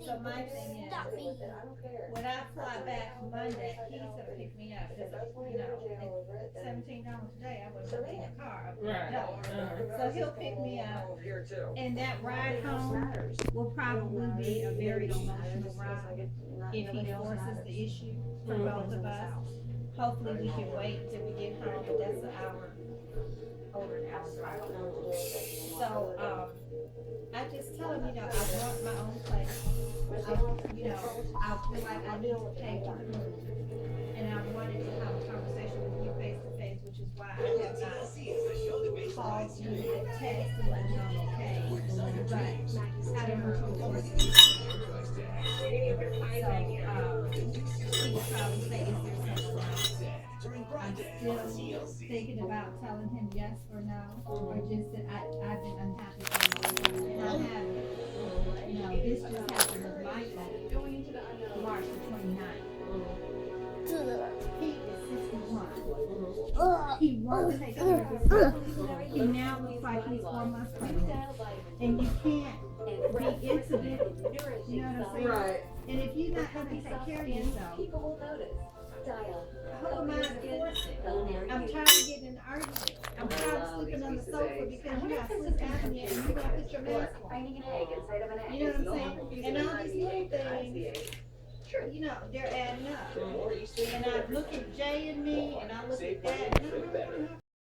So my thing is, when I fly back Monday, he's gonna pick me up, cause at $17 a day, I wouldn't be in the car up Right. there. So he'll pick me up, and that ride home will probably be a very emotional ride if he forces the issue for both of us. Hopefully we can wait till we get home, but that's an hour, over an hour drive. So, I just tell him, I want my own place. I feel like I need to pay for the move. And I wanted to have a conversation with you face to face, which is why I have not called you and text to let you know I'm okay. But I don't know if you're he would probably say, is there someone else? I'm still thinking about telling him yes or no, or just that I've been unhappy for a long time. And I haven't. This just happened with Michael, March the 29th. He is 61. He won't take care of himself. He now looks like he's 4 months pregnant. And you can't be intimate, you know what I'm saying? Right. And if you're not going to take care of yourself, who am I to force it? I'm tired of getting in an argument. I'm tired of sleeping on the sofa because you got sleep apnea and you don't put your mask on. You know what I'm saying? And all these little things, they're adding up. And I look at Jay and me, and I look at that, and I'm like,